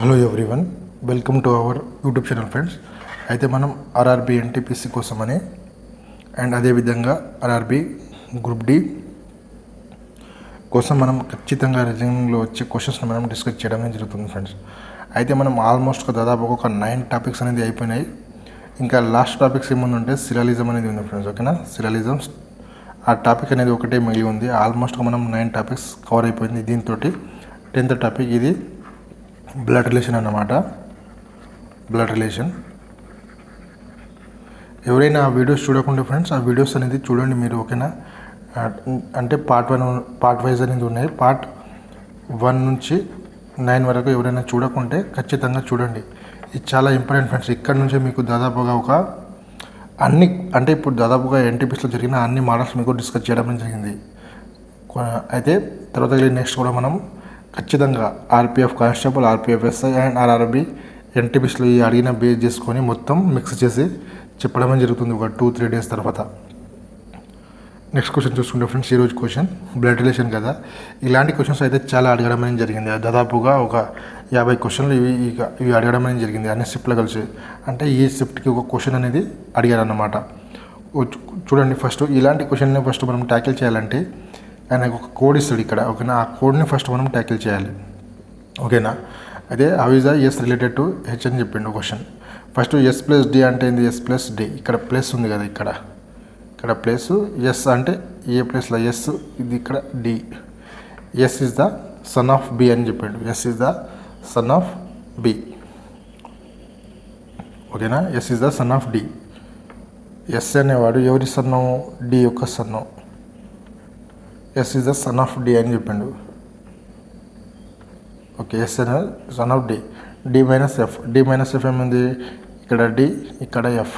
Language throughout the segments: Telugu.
Hello everyone, welcome to our YouTube channel friends. అయితే మనం ఆర్ఆర్బి ఎన్టీపీసీ కోసమని అండ్ అదేవిధంగా ఆర్ఆర్బి గ్రూప్ డి కోసం మనం ఖచ్చితంగా రిజనింగ్లో వచ్చే క్వశ్చన్స్ని మనం డిస్కస్ చేయడం జరుగుతుంది ఫ్రెండ్స్. అయితే మనం ఆల్మోస్ట్ దాదాపు ఒక 9 టాపిక్స్ అనేది అయిపోయినాయి. ఇంకా లాస్ట్ టాపిక్స్ ఏముందంటే సిరాలిజం అనేది ఉంది ఫ్రెండ్స్. ఓకేనా, సిరాలిజం ఆ టాపిక్ అనేది ఒకటే మిగిలి ఉంది. ఆల్మోస్ట్ మనం 9 టాపిక్స్ కవర్ అయిపోయింది. దీంతో 10th టాపిక్ ఇది బ్లడ్ రిలేషన్ అన్నమాట. బ్లడ్ రిలేషన్ ఎవరైనా ఆ వీడియోస్ చూడకుండా ఫ్రెండ్స్, ఆ వీడియోస్ అనేది చూడండి మీరు. ఓకేనా, అంటే పార్ట్ వైజ్ అనేది ఉన్నాయి. పార్ట్ 1 నుంచి 9 వరకు ఎవరైనా చూడకుంటే ఖచ్చితంగా చూడండి. ఇది చాలా ఇంపార్టెంట్ ఫ్రెండ్స్. ఇక్కడ నుంచి మీకు దాదాపుగా ఇప్పుడు దాదాపుగా ఎన్టీపీసీలో జరిగిన అన్ని మోడల్స్ మీకు డిస్కస్ చేయడం జరిగింది. అయితే తర్వాత నెక్స్ట్ కూడా మనం ఖచ్చితంగా RPF constable, RPF SI and RRB ఎన్టీపీసీలో ఈ అడిగిన బేస్ చేసుకొని మొత్తం మిక్స్ చేసి చెప్పడమే జరుగుతుంది ఒక 2-3 డేస్ తర్వాత. నెక్స్ట్ క్వశ్చన్ చూసుకుంటే ఫ్రెండ్స్, ఈరోజు క్వశ్చన్ బ్లడ్ రిలేషన్ కదా. ఇలాంటి క్వశ్చన్స్ అయితే చాలా అడగడం అనేది జరిగింది. దాదాపుగా ఒక 50 క్వశ్చన్లు ఇవి అడగడం అనేది జరిగింది అన్ని షిఫ్ట్లో కలిసి. అంటే ఈ షిఫ్ట్కి ఒక క్వశ్చన్ అనేది అడిగారన్నమాట. చూడండి, ఫస్ట్ ఇలాంటి క్వశ్చన్ని ఫస్ట్ మనం ట్యాకిల్ చేయాలంటే ఆయన ఒక కోడ్ ఇస్తాడు ఇక్కడ. ఓకేనా, ఆ కోడ్ని ఫస్ట్ మనం ట్యాకిల్ చేయాలి. ఓకేనా, అదే how is the S related to H అని చెప్పిండు question. First S plus D అంటే ఏంది? S plus D. ఇక్కడ ప్లస్ ఉంది కదా, ఇక్కడ ప్లస్ ఎస్ అంటే ఏ ప్లస్లో ఎస్, ఇది ఇక్కడ D. S is the son of B అని చెప్పిండు. S is the son of B. ఓకేనా, S is the son of D. S అనేవాడు ఎవరి సన్నం? డి యొక్క సన్నం. S is the son of D అని చెప్పిండు. ఓకే, ఎస్ అనే son of D. D minus F. D minus F ఏమైంది? ఇక్కడ డి, ఇక్కడ F.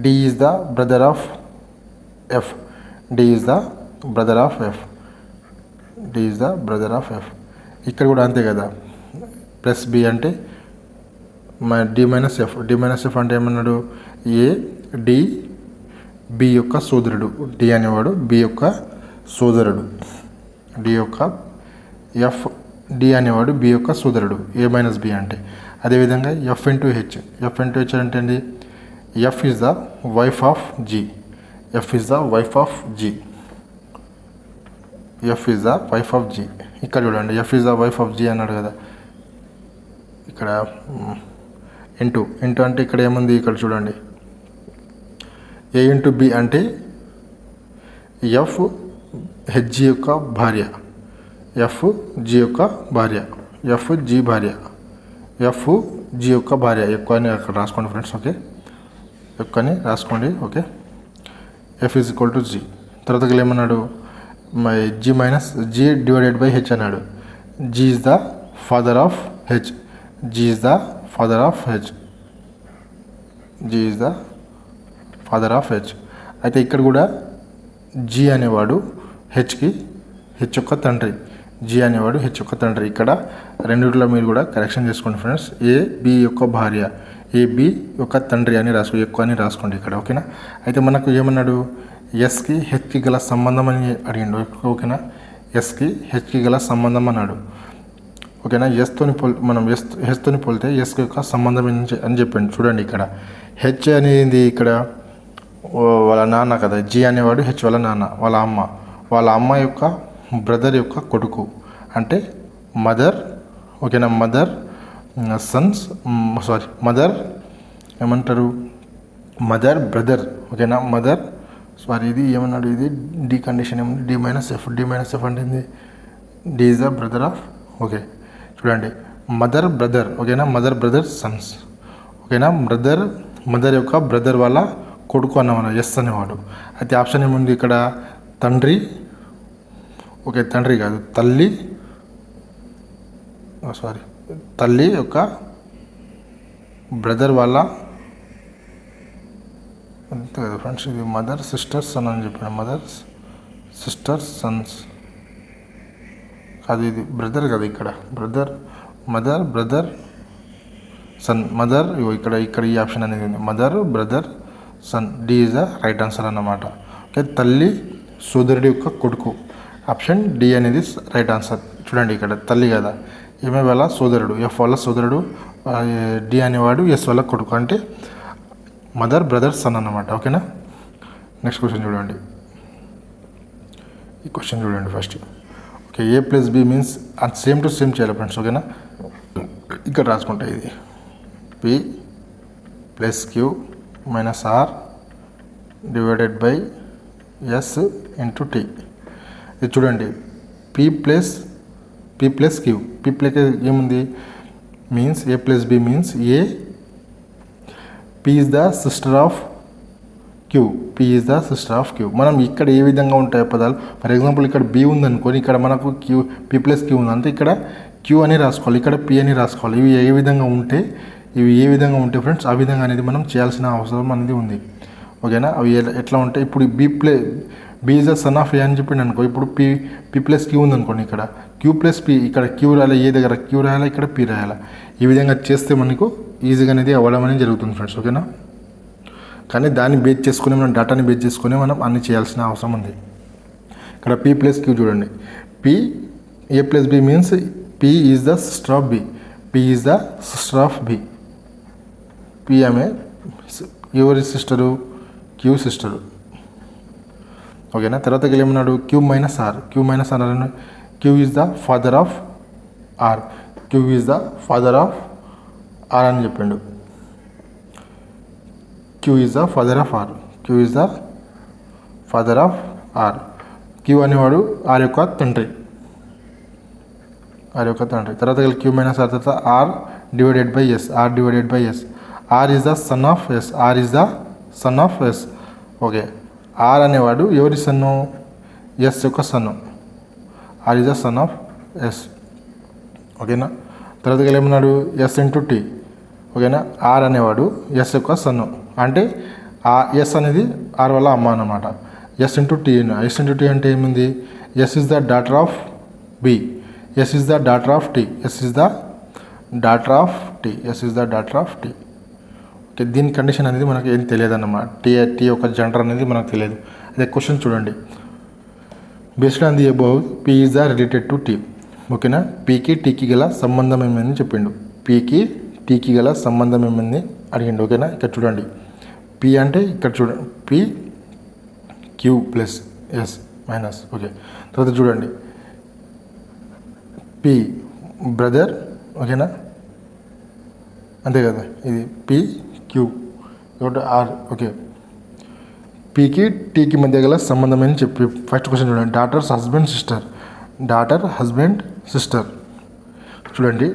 D is the brother of F. D is the brother of F. D is the brother of F. ఇక్కడ కూడా అంతే కదా, ప్లస్ బి అంటే D minus F. D minus F అంటే ఏమన్నాడు? ఏ డి బి యొక్క సోదరుడు. డి అనేవాడు బి యొక్క సోదరుడు. డి యొక్క ఎఫ్, డి అనేవాడు బి యొక్క సోదరుడు. ఏ మైనస్ బి అంటే. అదేవిధంగా F into H. F into H అంటే ఏంటి? F is the wife of G. F is the wife of G. F is the wife of G. ఇక్కడ చూడండి, F is the wife of G అన్నాడు కదా. ఇక్కడ ఇంటూ అంటే ఇక్కడ ఏముంది? ఇక్కడ చూడండి, ఏ ఇంటూ బి అంటే ఎఫ్ హెచ్ యొక్క భార్య. ఎఫ్ జి యొక్క భార్య. ఎఫ్ జి భార్య. ఎఫ్ జి యొక్క భార్య. ఎక్కువ అని అక్కడ రాసుకోండి ఫ్రెండ్స్. ఓకే, ఎక్కువ అని రాసుకోండి. Okay, F is equal to G. తర్వాత ఏమన్నాడు? G minus G divided by H అన్నాడు. G is the father of H. G is the father of H. G is the father of H. అయితే ఇక్కడ కూడా జి అనేవాడు హెచ్ యొక్క తండ్రి. జి అనేవాడు హెచ్ యొక్క తండ్రి. ఇక్కడ రెండిట్లో మీరు కూడా కరెక్షన్ చేసుకోండి ఫ్రెండ్స్. ఏ బి యొక్క భార్య, ఏ బి యొక్క తండ్రి అని ఎక్కువ అని రాసుకోండి ఇక్కడ. ఓకేనా, అయితే మనకు ఏమన్నాడు? ఎస్కి హెచ్కి గల సంబంధం అని అడిగిండు. ఓకేనా, ఎస్కి హెచ్కి గల సంబంధం అన్నాడు. ఓకేనా, హెచ్తోని పోలితే ఎస్ యొక్క సంబంధం అని చెప్పండి. చూడండి, ఇక్కడ హెచ్ అనేది ఇక్కడ వాళ్ళ నాన్న కదా. జి అనేవాడు హెచ్ వాళ్ళ నాన్న, వాళ్ళ అమ్మ యొక్క బ్రదర్ యొక్క కొడుకు అంటే మదర్. ఓకేనా, మదర్ ఏమంటారు? Mother brother. ఓకేనా, మదర్ ఇది ఏమన్నాడు? ఇది డి కండిషన్ ఏముంది? D minus F. D minus F అంటే D is the brother of. Okay, చూడండి, మదర్ బ్రదర్. ఓకేనా, మదర్ బ్రదర్ సన్స్. ఓకేనా, మదర్ యొక్క బ్రదర్ వాళ్ళ కొడుకు అన్నవాడు ఎస్ అనేవాడు. అయితే ఆప్షన్ ఏముంది ఇక్కడ? తండ్రి. ఓకే, తండ్రి కాదు, తల్లి యొక్క బ్రదర్ వాళ్ళ అంతే కదా ఫ్రెండ్స్. ఇది మదర్ సిస్టర్ సన్ అని చెప్పాను. మదర్ సిస్టర్ సన్స్ కాదు, ఇది బ్రదర్ కదా. ఇక్కడ మదర్ బ్రదర్ సన్. మదర్ ఇక్కడ ఈ ఆప్షన్ అనేది ఉంది. Mother brother son. D is the right answer అన్నమాట. ఓకే, తల్లి సోదరుడి యొక్క కొడుకు. ఆప్షన్ డి అనేది రైట్ ఆన్సర్. చూడండి, ఇక్కడ తల్లి కదా, ఈమె వాళ్ళ సోదరుడు, ఎఫ్ వాళ్ళ సోదరుడు, డి అనేవాడు ఎస్ వాళ్ళ కొడుకు, అంటే మదర్ బ్రదర్ సన్ అన్నమాట. ఓకేనా. నెక్స్ట్ క్వశ్చన్ చూడండి. ఈ క్వశ్చన్ చూడండి first. Okay, A plus B means అది సేమ్ టు సేమ్ చేయాలి ఫ్రెండ్స్. ఓకేనా. ఇక్కడ రాసుకుంటా, ఇది P plus Q minus R divided by S into T. ఇది చూడండి, P plus Q. P plus ఏముంది means A plus B means A P is the sister of Q. P is the sister of Q. మనం ఇక్కడ ఏ విధంగా ఉంటాయి పదాలు, ఫర్ ఎగ్జాంపుల్ ఇక్కడ బి ఉందనుకోని, ఇక్కడ మనకు క్యూ పి ప్లస్ క్యూ ఉంది అంటే ఇక్కడ క్యూ అని రాసుకోవాలి, ఇక్కడ పి అని రాసుకోవాలి. ఇవి ఏ విధంగా ఉంటే ఫ్రెండ్స్ ఆ విధంగా అనేది మనం చేయాల్సిన అవసరం అనేది ఉంది. ఓకేనా. అవి ఎట్లా ఉంటాయి, ఇప్పుడు B is the son of A అని చెప్పింది అనుకో, ఇప్పుడు పి ప్లస్ క్యూ ఉందనుకోండి, ఇక్కడ క్యూ ప్లస్ పి, ఇక్కడ క్యూ రాయాలి, ఏ దగ్గర క్యూ రాయాలి, ఇక్కడ పి రాయాలి. ఈ విధంగా చేస్తే మనకు ఈజీగా అనేది అవ్వడం అనేది జరుగుతుంది ఫ్రెండ్స్. ఓకేనా. కానీ దాన్ని బేస్ చేసుకుని మనం డేటాని బేస్ చేసుకుని మనం అన్ని చేయాల్సిన అవసరం ఉంది. ఇక్కడ పి ప్లస్ క్యూ చూడండి, P A plus B means P is the sister of B. P is the sister of B. P ఆమె ఎవరి సిస్టరు, క్యూ సిస్టరు. ఓకేనా. తర్వాత ఏమన్నాడు, Q minus R. Q minus R అని, Q is the father of R. Q is the father of R అని చెప్పిండు. Q is the father of R. Q is the father of R. Q అనేవాడు ఆర్ యొక్క తండ్రి. తర్వాత క్యూ మైనస్ ఆర్, తర్వాత R divided by S. R is the son of S. Okay, R అనేవాడు ఎవరి సన్ను, ఎస్ యొక్క son. R is the son of S. ఓకేనా. తర్వాత ఏమన్నాడు, ఎస్ ఇంటూ టీ. ఓకేనా. ఆర్ అనేవాడు ఎస్ యొక్క సన్ను, అంటే ఎస్ అనేది ఆర్ వల్ల అమ్మ అన్నమాట. ఎస్ ఇంటూ టీ అంటే ఏముంది, S is the daughter of B. S is the daughter of T. Okay, దీని కండిషన్ అనేది మనకు ఏం తెలియదు అన్నమాట. టీ యొక్క జెండర్ అనేది మనకు తెలియదు. అదే క్వశ్చన్ చూడండి, based on the above P is the related to T. ఓకేనా. పీకి టీకి గల సంబంధం ఏమని చెప్పిండు. పీకి టీకి గల సంబంధం ఏమని అడిగిండు. ఓకేనా. ఇక్కడ చూడండి, పీ అంటే ఇక్కడ చూడండి, P Q plus S minus. Okay, తర్వాత చూడండి, పీ బ్రదర్. ఓకేనా, అంతే కదా, ఇది పీ క్యూ ఒకటి ఆర్. ఓకే, పీకి టీకి మధ్య గల సంబంధం అని చెప్పి ఫస్ట్ క్వశ్చన్ చూడండి, డాటర్ హస్బెండ్ సిస్టర్. చూడండి,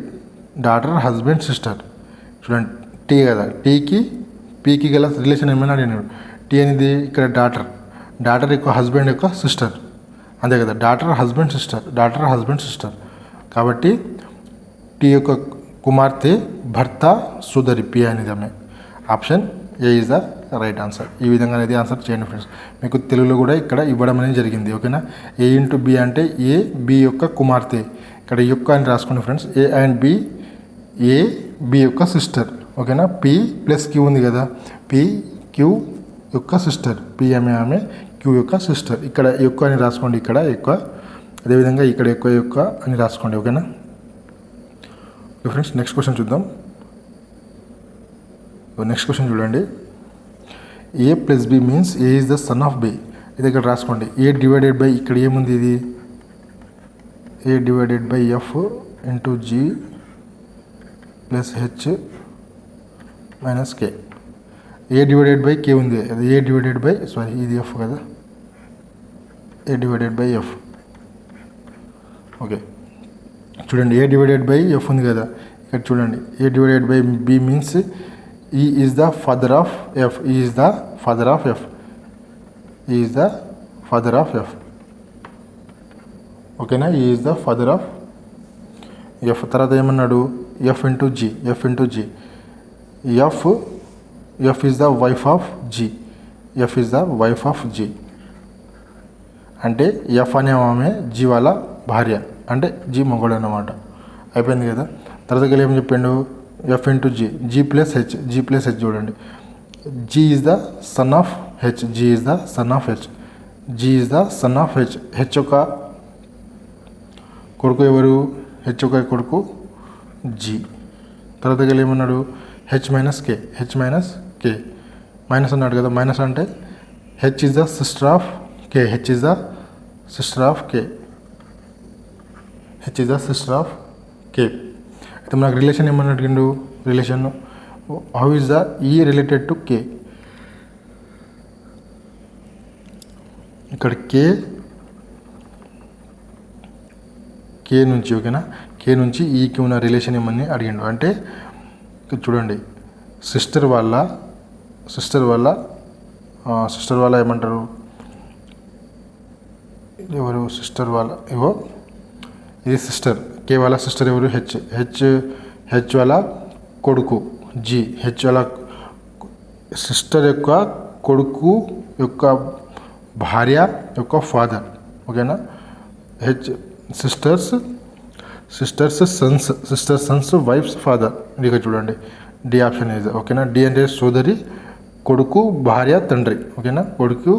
డాటర్ హస్బెండ్ సిస్టర్. చూడండి, టీ కదా, పీకి గల రిలేషన్ ఏమైనా అడిగినాడు. టీ అనేది ఇక్కడ డాటర్ యొక్క హస్బెండ్ యొక్క సిస్టర్, అంతే కదా, డాటర్ హస్బెండ్ సిస్టర్. కాబట్టి టీ యొక్క కుమార్తె భర్త సోదరి పి అనేది ఆమె. Option A is the right answer. ఈ విధంగా అనేది ఆన్సర్ చేయండి ఫ్రెండ్స్. మీకు తెలుగులో కూడా ఇక్కడ ఇవ్వడం అనేది జరిగింది. ఓకేనా. ఏ ఇంటూ బి అంటే ఏ బి యొక్క కుమార్తె, ఇక్కడ యొక్క అని రాసుకోండి friends. A and B, A B యొక్క సిస్టర్. ఓకేనా. పి ప్లస్ క్యూ ఉంది కదా, పి క్యూ యొక్క సిస్టర్, పి ఆమె క్యూ యొక్క సిస్టర్. ఇక్కడ యొక్క అని రాసుకోండి, ఇక్కడ యొక్క, అదేవిధంగా ఇక్కడ యొక్క అని రాసుకోండి. ఓకేనా. ఫ్రెండ్స్, నెక్స్ట్ క్వశ్చన్ చూద్దాం. నెక్స్ట్ క్వశ్చన్ చూడండి, A plus B means A is the son of B. ఇది ఇక్కడ రాసుకోండి. ఏ డివైడెడ్ బై, ఇక్కడ ఏముంది, ఇది A divided by F into G plus H minus K. A divided by K ఉంది, అది ఏ డివైడెడ్ బై, సారీ ఇది ఎఫ్ కదా, A divided by F. Okay, చూడండి, ఏ డివైడెడ్ బై ఎఫ్ ఉంది కదా, ఇక్కడ చూడండి, A divided by B means E is the father of F. ఓకేనా. E is the father of F. తర్వాత ఏమన్నాడు, F into G. F is the wife of G. అంటే ఎఫ్ అనే ఆమె జీ వాళ్ళ భార్య, అంటే జీ మొగడు అన్నమాట. అయిపోయింది కదా. తర్వాత ఏం చెప్పిండు, F into G plus H. చూడండి, G is the son of H. H యొక్క కొడుకు ఎవరు, హెచ్ యొక్క కొడుకు జీ. తర్వాత ఏమన్నాడు హెచ్ మైనస్ కే మైనస్ అన్నాడు కదా. మైనస్ అంటే H is the sister of K, H is the sister of K, H is the sister of K. అయితే మనకు రిలేషన్ ఏమని అడిగిండు, relation how is the E related to K. ఇక్కడ కే నుంచి ఓకేనా, కే నుంచి ఈకి ఉన్న రిలేషన్ ఏమని అడిగిండు. అంటే ఇక్కడ చూడండి సిస్టర్ వాళ్ళ ఏమంటారు, ఎవరు సిస్టర్ వాళ్ళ, ఇవో ఇది సిస్టర్, కే వాళ్ళ సిస్టర్ ఎవరు హెచ్ వాళ్ళ కొడుకు జీ, హెచ్ వాళ్ళ సిస్టర్ యొక్క కొడుకు యొక్క భార్య యొక్క ఫాదర్ ఓకేనా. H sister's son's wife's father. ఇక చూడండి డి ఆప్షన్ ఇది ఓకేనా. డి అంటే సోదరి కొడుకు భార్య తండ్రి ఓకేనా, కొడుకు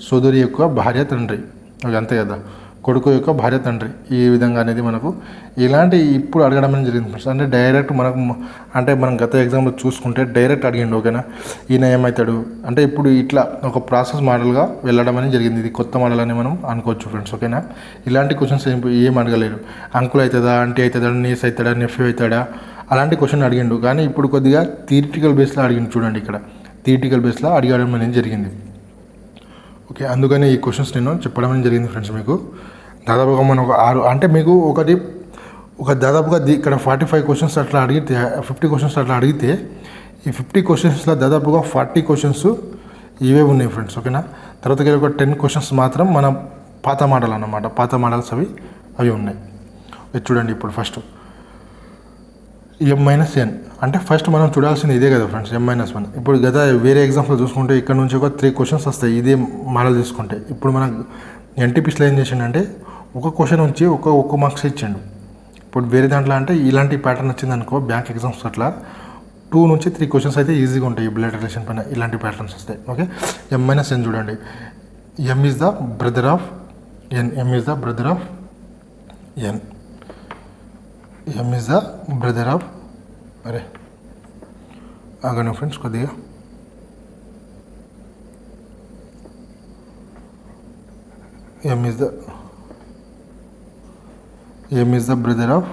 సోదరి యొక్క భార్య తండ్రి ఓకే, అంతే కదా, కొడుకు యొక్క భార్య తండ్రి. ఈ విధంగా అనేది మనకు ఇలాంటి ఇప్పుడు అడగడం అనేది జరిగింది. అంటే డైరెక్ట్ మనం గత ఎగ్జామ్లో చూసుకుంటే డైరెక్ట్ అడిగిండు ఓకేనా. ఈయన ఏమవుతాడు అంటే ఇప్పుడు ఇట్లా ఒక ప్రాసెస్ మోడల్గా వెళ్ళడం అనేది జరిగింది. ఇది కొత్త మోడల్ అని మనం అనుకోవచ్చు ఫ్రెండ్స్ ఓకేనా. ఇలాంటి క్వశ్చన్స్ ఏం అడగలేరు. అంకుల్ అవుతుందా, ఆంటీ అవుతుందా, నీస్ అవుతాడా, నెఫ్యూ అవుతాడా, అలాంటి క్వశ్చన్ అడిగిండు. కానీ ఇప్పుడు కొద్దిగా థియరిటికల్ బేస్లో అడిగిండు. చూడండి ఇక్కడ థియరిటికల్ బేస్లో అడగడం అనేది జరిగింది ఓకే. అందుకని ఈ క్వశ్చన్స్ నేను చెప్పడం అనేది జరిగింది ఫ్రెండ్స్. మీకు దాదాపుగా మనం ఒక 6 అంటే మీకు దాదాపుగా ఇక్కడ 45 క్వశ్చన్స్ అట్లా అడిగితే 50 క్వశ్చన్స్ అట్లా అడిగితే ఈ 50 క్వశ్చన్స్లో దాదాపుగా 40 క్వశ్చన్స్ ఇవే ఉన్నాయి ఫ్రెండ్స్ ఓకేనా. తర్వాత ఒక 10 క్వశ్చన్స్ మాత్రం మన పాత మోడల్ అన్నమాట, పాత మోడల్స్ అవి ఉన్నాయి. ఇది చూడండి ఇప్పుడు ఫస్ట్ M-N అంటే ఫస్ట్ మనం చూడాల్సింది ఇదే కదా ఫ్రెండ్స్, M-1. ఇప్పుడు వేరే ఎగ్జామ్స్లో చూసుకుంటే ఇక్కడ నుంచి ఒక 3 క్వశ్చన్స్ వస్తాయి ఇదే మోడల్ తీసుకుంటే. ఇప్పుడు మనకు ఎన్టీపీసీలో ఏం చేసిండంటే ఒక క్వశ్చన్ వచ్చి ఒక్క మార్క్స్ ఇచ్చిండు. ఇప్పుడు వేరే దాంట్లో అంటే ఇలాంటి ప్యాటర్న్ వచ్చింది అనుకో బ్యాంక్ ఎగ్జామ్స్ అట్లా 2 నుంచి 3 క్వశ్చన్స్ అయితే ఈజీగా ఉంటాయి. ఈ బ్లడ్ రిలేషన్ పైన ఇలాంటి ప్యాటర్న్స్ వస్తాయి ఓకే. M-N చూడండి, M is the brother of N, M is the brother of N, M is the brother of ఆగండి ఫ్రెండ్స్ కొద్దిగా. M is the brother of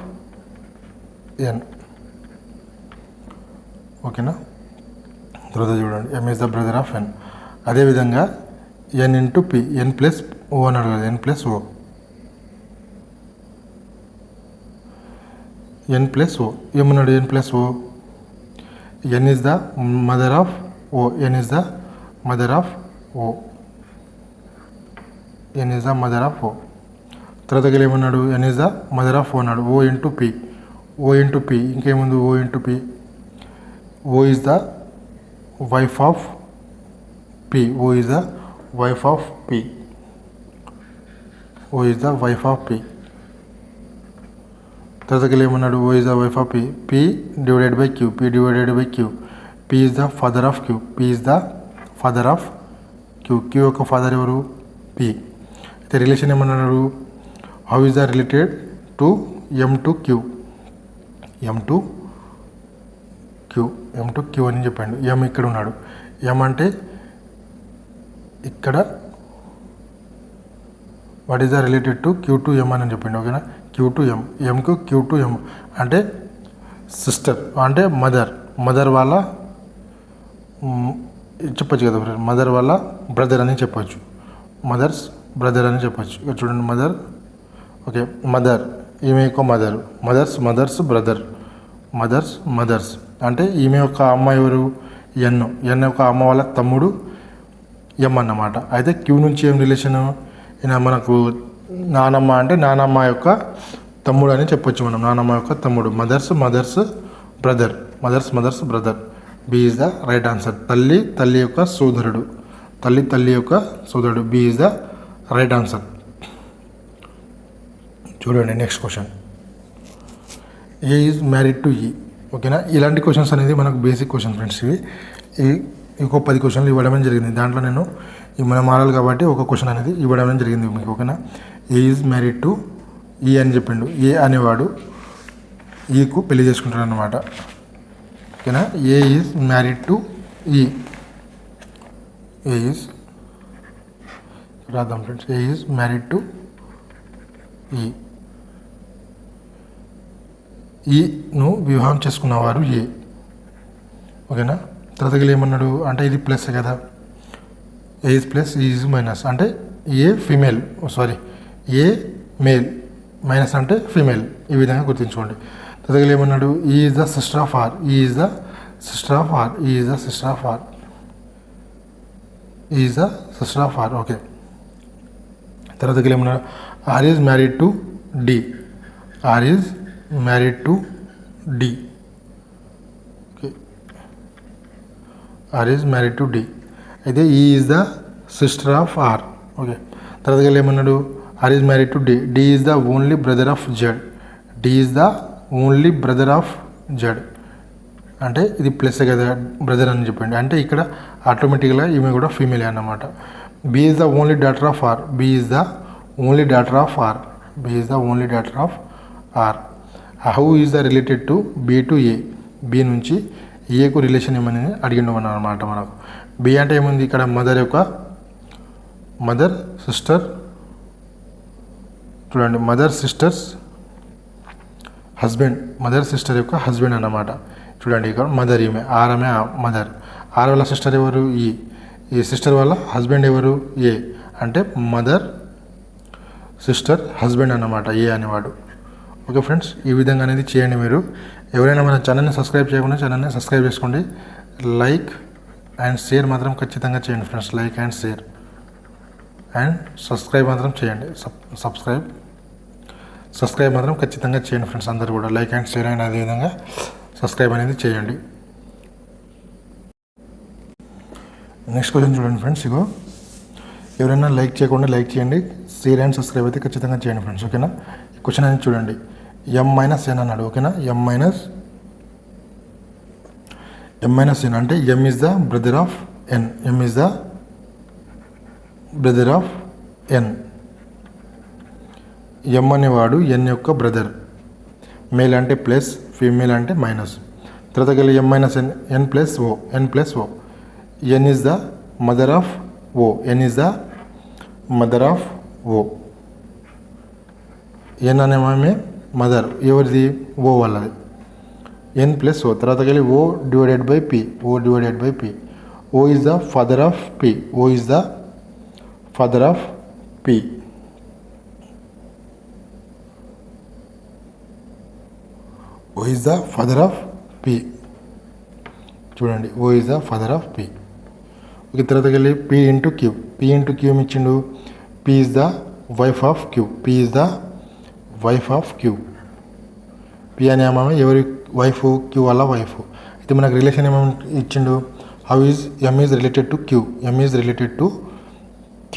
N ఓకేనా. తర్వాత చూడండి M is the brother of N. అదేవిధంగా N into P, N plus O అన్నాడు కదా, N plus O, N plus O ఏమన్నాడు, N plus O, N is the mother of O, N is the mother of O, N is the mother of O. తర్వాత ఏమన్నాడు, N is the mother of O అన్నాడు. O ఇంటూ P, ఇంకేముంది O into P, O is the wife of P, O is the wife of P, O is the wife of P. తర్వాత ఏమన్నాడు, O is the wife of P, P divided by Q, P is the father of Q, P is the father of Q, Q యొక్క ఫాదర్ ఎవరు, P. అయితే రిలేషన్ ఏమన్నాడు, how is the related to M to Q, M to Q అని చెప్పాడు. M ఇక్కడ ఉన్నాడు, M అంటే ఇక్కడ what is the related to Q to M అని చెప్పండి ఓకేనా. Q to M, Mకు Q to M అంటే సిస్టర్ అంటే మదర్ వాళ్ళ చెప్పచ్చు కదా ఫ్రెండ్, మదర్ వాళ్ళ బ్రదర్ అని చెప్పచ్చు, మదర్స్ బ్రదర్ అని చెప్పచ్చు. ఇక్కడ చూడండి మదర్ ఓకే, మదర్ ఈమె యొక్క మదర్స్ బ్రదర్, మదర్స్ అంటే ఈమె యొక్క అమ్మ ఎవరు, ఎన్ యొక్క అమ్మ వాళ్ళ తమ్ముడు M అన్నమాట. అయితే Q నుంచి ఏం రిలేషను, మనకు నానమ్మ అంటే నానమ్మ యొక్క తమ్ముడు అని చెప్పొచ్చు మనం, నానమ్మ యొక్క తమ్ముడు, mother's brother. B is the right answer. తల్లి యొక్క సోదరుడు, తల్లి యొక్క సోదరుడు, B is the right answer. చూడండి next question, A is married to E ఓకేనా. ఇలాంటి క్వశ్చన్స్ అనేది మనకు బేసిక్ క్వశ్చన్ ఫ్రెండ్స్. ఇవి ఇంకో 10 క్వశ్చన్లు ఇవ్వడమే జరిగింది. దాంట్లో నేను మన మారాలి కాబట్టి ఒక క్వశ్చన్ అనేది ఇవ్వడమే జరిగింది మీకు ఓకేనా. ఏ ఈజ్ మ్యారీడ్ టు ఈ అని చెప్పిండు. ఏ అనేవాడు ఈకు పెళ్లి చేసుకుంటాడు అన్నమాట. ఓకేనా. ఏ ఈజ్ మ్యారీడ్ టు ఈ. ఏ ఈజ్ రాద్దాం friends. A is married to ఈ. ఈను వివాహం చేసుకున్నవారు ఏ. ఓకేనా. తర్వాత ఏమన్నాడు అంటే ఇది ప్లస్ కదా, A is plus E is minus అంటే A female, sorry A male, minus అంటే ఫీమేల్. ఈ విధంగా గుర్తుంచుకోండి. తర్వాత ఏమన్నాడు E is the sister of R. E is the sister of R. E is the sister of R. E is the sister of R. Okay. తర్వాత ఏమన్నాడు R is married to D. R is married to D. Okay. R is married to D. అయితే E is the sister of R. Okay. తర్వాత ఏమన్నాడు R is married to D. D is the only brother of Z. D is the only brother of Z అంటే ఇది ప్లస్ కదా, బ్రదర్ అని చెప్పండి. అంటే ఇక్కడ ఆటోమేటిక్గా ఈమె కూడా ఫీమేల్ అన్నమాట. B is the only daughter of R. B is the only daughter of R. B is the only daughter of R. How is the related to B to A. B నుంచి ఏకు రిలేషన్ ఏమని అడిగిండు అన్నమాట మనకు. బి అంటే ఏముంది ఇక్కడ మదర్ యొక్క మదర్ సిస్టర్, చూడండి mother sister's husband, mother sister యొక్క హస్బెండ్ అన్నమాట. చూడండి ఇక్కడ మదర్ ఈమె, ఆర్ ఆమె మదర్. ఆర్ వాళ్ళ సిస్టర్ ఎవరు ఈ సిస్టర్ వాళ్ళ హస్బెండ్ ఎవరు ఏ. అంటే మదర్ సిస్టర్ హస్బెండ్ అన్నమాట ఏ అనేవాడు. ఓకే ఫ్రెండ్స్, ఈ విధంగా అనేది చేయండి మీరు. ఎవరైనా మన ఛానల్ని సబ్స్క్రైబ్ చేయకుండా ఛానల్ని సబ్స్క్రైబ్ చేసుకోండి. లైక్ అండ్ షేర్ మాత్రం ఖచ్చితంగా చేయండి friends. Like and share and subscribe మాత్రం చేయండి. సబ్స్క్రైబ్ మాత్రం ఖచ్చితంగా చేయండి ఫ్రెండ్స్. అందరూ కూడా లైక్ అండ్ షేర్ అండ్ అదేవిధంగా సబ్స్క్రైబ్ అనేది చేయండి. నెక్స్ట్ క్వశ్చన్ చూడండి ఫ్రెండ్స్. ఇగో ఎవరైనా లైక్ చేయకుండా లైక్ చేయండి, షేర్ అండ్ సబ్స్క్రైబ్ అయితే ఖచ్చితంగా చేయండి ఫ్రెండ్స్. ఓకేనా. ఈ క్వశ్చన్ అనేది చూడండి. M-N అన్నాడు. ఓకేనా. M-N అంటే M is the brother of N. M is the brother of N. M అనేవాడు N యొక్క బ్రదర్. మేల్ అంటే ప్లస్, ఫీమేల్ అంటే మైనస్. తర్వాత M-N, N plus O. N is the mother of O. N is the mother of O. N అనేమే మదర్ ఎవరిది O వాళ్ళది. N plus O. తర్వాత O divided by P. O is the father of P. O is the father of P. O is the father of P. చూడండి O is the father of P. Okay. తర్వాత P into Q. P into Q ఇచ్చిండు. P is the wife of Q. P is the wife of Q. P అనే ఆమె ఎవరి వైఫ్, Q వాళ్ళ వైఫ్. అయితే మనకు రిలేషన్ ఏమేమి ఇచ్చిండు. How is M is related to Q. M is related to Q.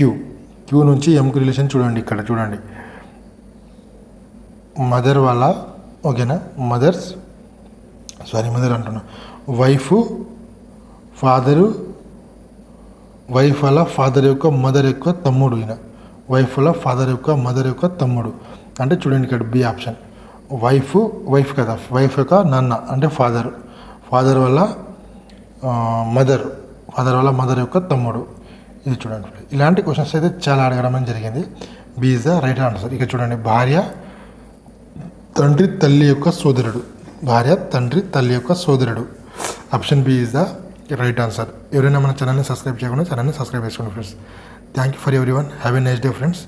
Q నుంచి Mకి రిలేషన్ చూడండి. ఇక్కడ చూడండి మదర్ వాళ్ళ, ఓకేనా, మదర్ అంటున్నా, వైఫ్ వాళ్ళ ఫాదర్ యొక్క మదర్ యొక్క తమ్ముడు. ఈయన వైఫ్ వాళ్ళ ఫాదర్ యొక్క మదర్ యొక్క తమ్ముడు. అంటే చూడండి ఇక్కడ బి ఆప్షన్. వైఫ్ కదా, వైఫ్ యొక్క నాన్న అంటే ఫాదర్ వాళ్ళ మదర్ యొక్క తమ్ముడు. ఇది చూడండి. ఇలాంటి క్వశ్చన్స్ అయితే చాలా అడగడం జరిగింది. B is the right answer. ఇక చూడండి భార్య తండ్రి తల్లి యొక్క సోదరుడు. Option B is the right answer. ఎవరైనా మన ఛానల్ని సబ్స్క్రైబ్ చేయకుండా ఛానల్ని సబ్స్క్రైబ్ చేసుకోండి friends. Thank you for everyone. Have a nice day friends.